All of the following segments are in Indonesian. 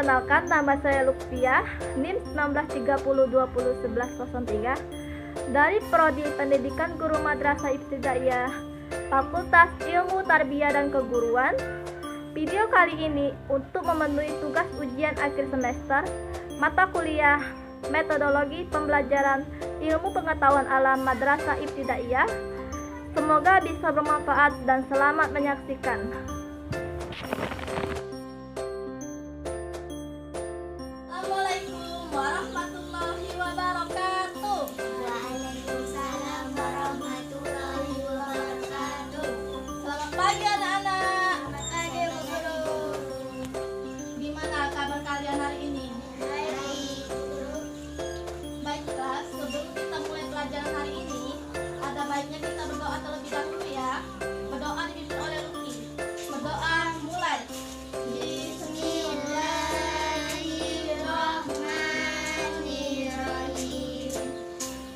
Perkenalkan, nama saya Lutfia, NIM 1930201103 dari Prodi Pendidikan Guru Madrasah Ibtidaiyah, Fakultas Ilmu Tarbiyah dan Keguruan. Video kali ini untuk memenuhi tugas ujian akhir semester mata kuliah Metodologi Pembelajaran Ilmu Pengetahuan Alam Madrasah Ibtidaiyah. Semoga bisa bermanfaat dan selamat menyaksikan. Assalamualaikum warahmatullahi wabarakatuh. Waalaikumsalam warahmatullahi wabarakatuh. Selamat pagi anak-anak. Selamat pagi Bu Guru. Gimana kabar kalian hari ini? Baik Guru. Baiklah, sebelum kita mulai pelajaran hari ini, ada baiknya kita berdoa terlebih dahulu ya. Berdoa dipimpin oleh Luki. Berdoa mulai. Bismillahirrahmanirrahim.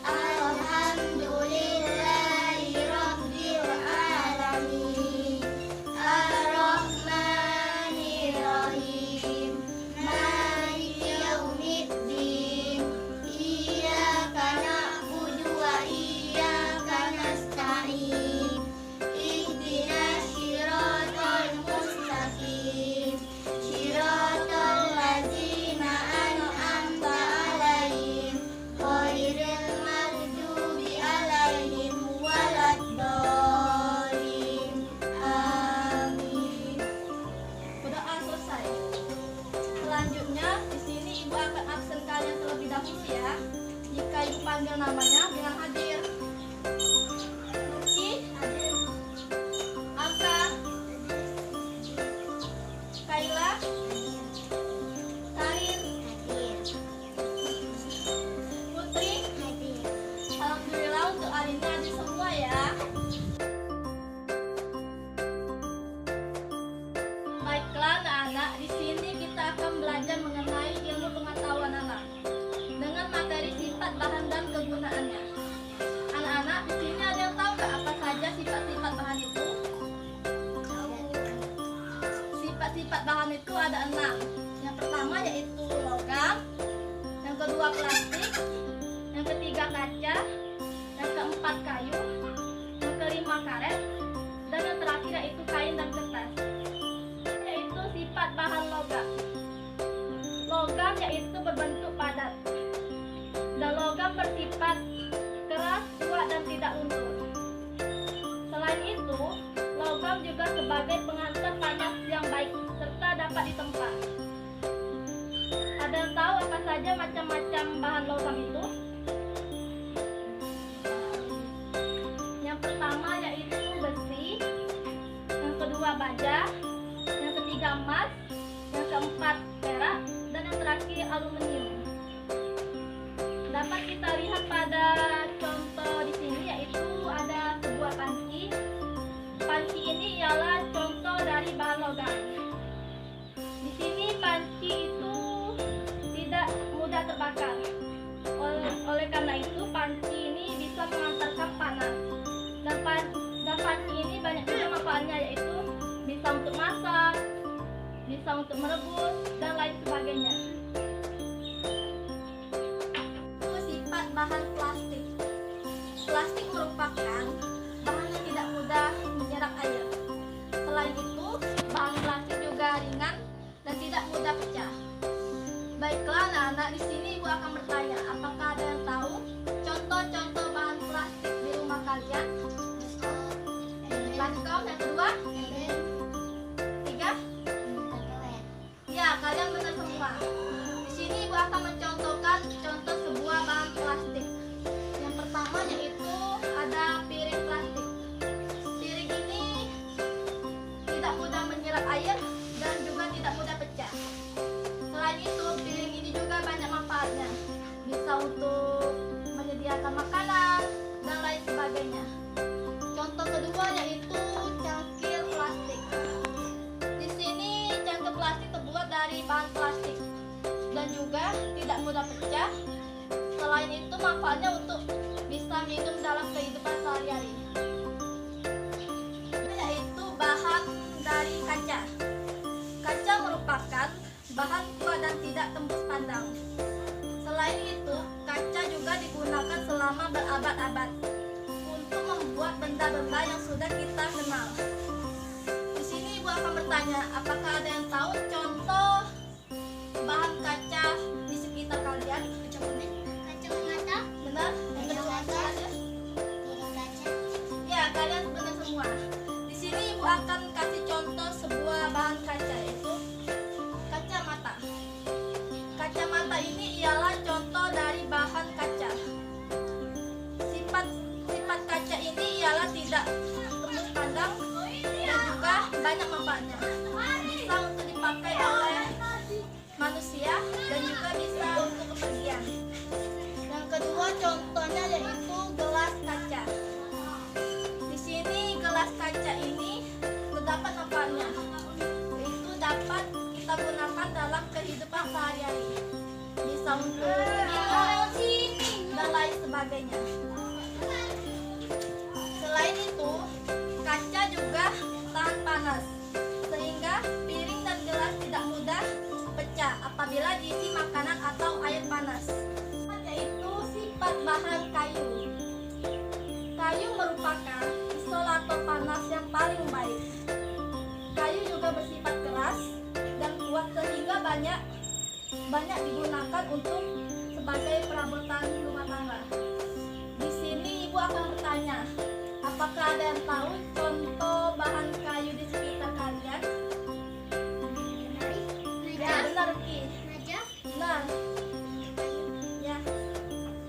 Alhamdulillahirabbil alamin. Arrahmanirrahim. Maliki yaumiddin. Iyyaka na'budu wa iyyaka nasta'in. Ihdinas siratal mustaqim. Siratal ladzina an'amta 'alaihim ghairil maghdubi 'alaihim waladdallin. Amin. Berdoa selesai. Selanjutnya, di sini Ibu akan absen kalian terlebih dahulu ya. Jika Ibu panggil namanya, bilang hadir. Luki, hadir. Alka, Kaila, Karin, Putri. Alhamdulillah untuk hari ini hadir semua ya. Baiklah anak-anak, di sini kita akan belajar mengenai ilmu pengetahuan anak dengan materi sifat bahan dan kegunaannya. Anak-anak, di sini ada yang tahu nggak apa saja sifat-sifat bahan itu? Sifat-sifat bahan itu ada 6. Yang pertama yaitu logam, yang kedua plastik, yang ketiga kaca, yang keempat kayu, yang kelima karet, dan yang terakhir yaitu kain dan kertas. Yaitu sifat bahan logam. Logam yaitu berbentuk padat, dan logam bersifat keras, kuat, dan tidak luntur. Selain itu, logam juga sebagai pengantar panas yang baik serta dapat ditempa. Ada yang tahu apa saja macam-macam bahan logam itu? Yang pertama yaitu besi, yang kedua baja, yang ketiga emas, yang keempat perak, dan yang terakhir aluminium. Dapat kita lihat pada contoh di sini yaitu ada sebuah panci. Panci ini ialah contoh dari bahan logam. Di sini panci itu tidak mudah terbakar. Oleh karena itu panci ini bisa mengantarkan panas. Dan panci ini banyak juga manfaatnya, yaitu bisa untuk masak, bisa untuk merebus, dan lain sebagainya. Sifat bahan plastik. Plastik merupakan bahan yang tidak mudah menyerap air. Selain itu, bahan plastik juga ringan dan tidak mudah pecah. Baiklah anak-anak, di sini Ibu akan bertanya, apakah ada yang tahu contoh-contoh bahan plastik di rumah kalian? Baskom, yang kedua, tiga. Ya, kalian benar semua. Di sini Ibu akan mencontohkan contoh sebuah bahan plastik. Yang pertama yaitu ada piring plastik. Piring ini tidak mudah menyerap air dan juga tidak mudah pecah. Selain itu, piring ini juga banyak manfaatnya. Bisa untuk menyediakan makanan dan lain sebagainya. Contoh kedua yaitu cangkir plastik. Di sini cangkir plastik terbuat dari bahan plastik dan juga tidak mudah pecah. Selain itu, manfaatnya untuk bisa minum dalam kehidupan sehari-hari. Yaitu bahan dari kaca. Kaca merupakan bahan kuat tidak tembus pandang. Selain itu, kaca juga digunakan selama berabad-abad untuk membuat benda-benda yang sudah kita kenal. Di sini Ibu akan bertanya, apakah ada yang tahu contoh bahan kaca di sekitar kalian? Kacamata, Benar? Yang kedua Kacamata. aja. piring kaca, Ya, kalian benar semua. Di sini Ibu akan kasih contoh sebuah bahan kaca, yaitu kacamata. Kacamata ini ialah contoh dari bahan kaca. Sifat kaca ini ialah tidak tembus pandang dan juga banyak manfaatnya. Bisa untuk dipakai oleh manusia dan juga bisa untuk kepergian. Yang kedua contohnya yaitu gelas kaca. Di sini gelas kaca ini terdapat manfaatnya, yaitu dapat kita gunakan dalam kehidupan sehari-hari. Bisa untuk minum dan lain sebagainya. Selain itu, kaca juga tahan panas, sehingga piring dan gelas tidak mudah pecah apabila diisi makanan atau air panas. Yaitu sifat bahan kayu. Kayu merupakan isolator panas yang paling baik. Kayu juga bersifat keras dan kuat sehingga banyak digunakan untuk sebagai perabotan rumah tangga. Di sini Ibu akan bertanya, apakah ada yang tahu contoh bahan kayu di sekitar kalian? Ya, benar Ki. meja, Benar. Ya.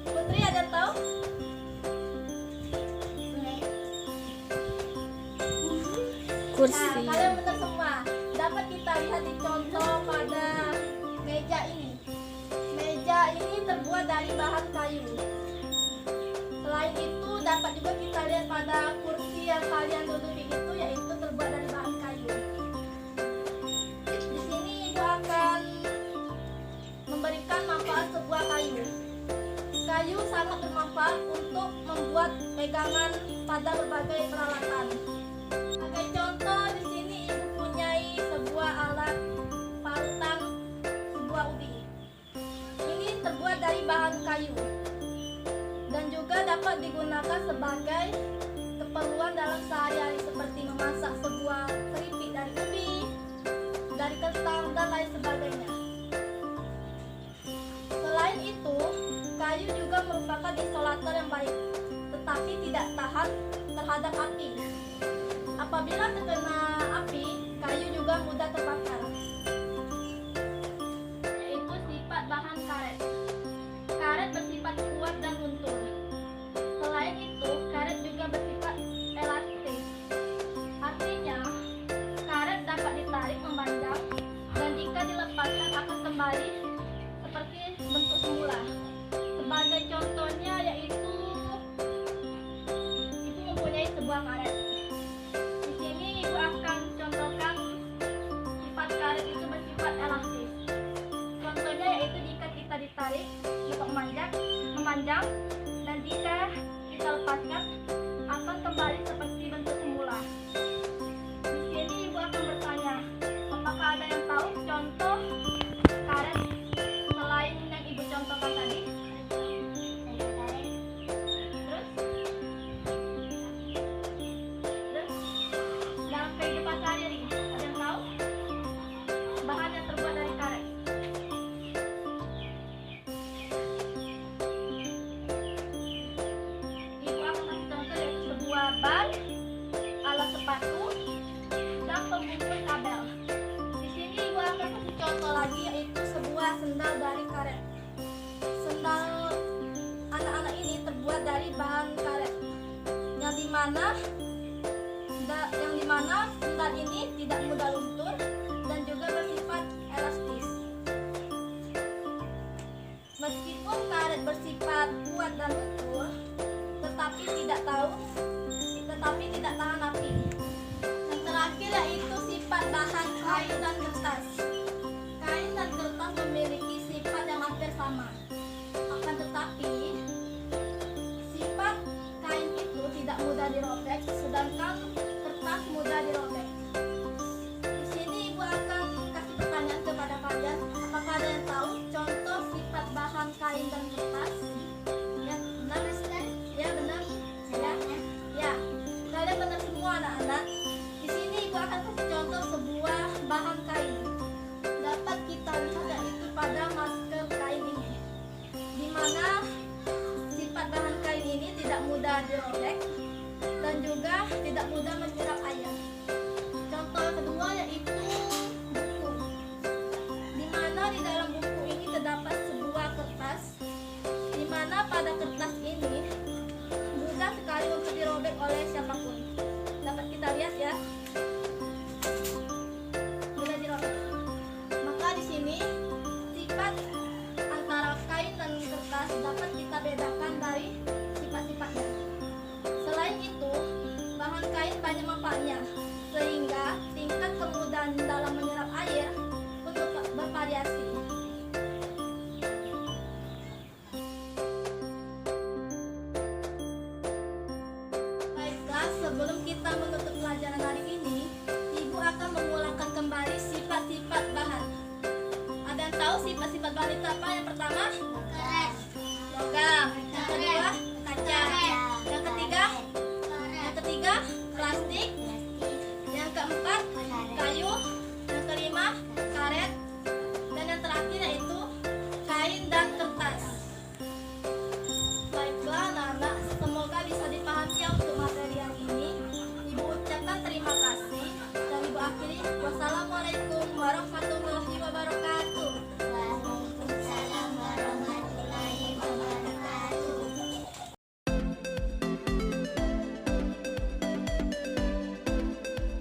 Putri ada yang tahu? Nah, kalian benar semua. Dapat kita lihat di contoh pada meja ini. Meja ini terbuat dari bahan kayu. Selain itu, dapat juga kita lihat pada kursi yang kalian duduki itu, yaitu terbuat dari bahan kayu. Di sini Ibu akan memberikan manfaat sebuah kayu. Kayu sangat bermanfaat untuk membuat pegangan pada berbagai peralatan. Sebagai contoh, di sini Ibu punyai sebuah alat parutan sebuah ubi. Ini terbuat dari bahan kayu dan juga dapat digunakan sebagai keperluan dalam sehari-hari seperti memasak sebuah keripik dari ubi, dari kentang dan lain sebagainya. Selain itu, kayu juga merupakan isolator yang baik, tetapi tidak tahan terhadap api. Apabila terkena api, kayu juga mudah terbakar. Yaitu sifat bahan karet. Karet bersifat kuat dan luntur. Selain itu, karet juga bersifat elastis. Artinya, karet dapat ditarik memanjang dan jika dilepaskan akan kembali seperti bentuk semula. Sebagai contohnya yaitu Ibu mempunyai sebuah karet. Di sini Ibu akan contohkan sifat karet itu bersifat elastis. Contohnya yaitu jika kita ditarik dapat memanjang dan jika kita lepaskan akan kembali seperti bentuk semula. Di sini Ibu akan bertanya, apakah ada yang tahu contoh karet selain yang Ibu contohkan tadi? Terus dalam kehidupan sehari-hari ada yang tahu bahan yang terbuat dari karet? Ibu akan kasih contoh yaitu sebuah ban, alat sepatu, dan pembungkus kabel. Di sini Ibu akan kasih contoh lagi yaitu sebuah sendal dari karet. Sendal anak-anak ini terbuat dari bahan karet, yang dimana sendal ini tidak mudah luntur dan juga bersifat elastis. Meskipun karet bersifat kuat dan luntur, tetapi tidak tahan api. Yang terakhir yaitu sifat bahan kain dan kertas. Kain dan kertas memiliki sifat Bahan itu apa? Yang pertama Keras. logam, yang kedua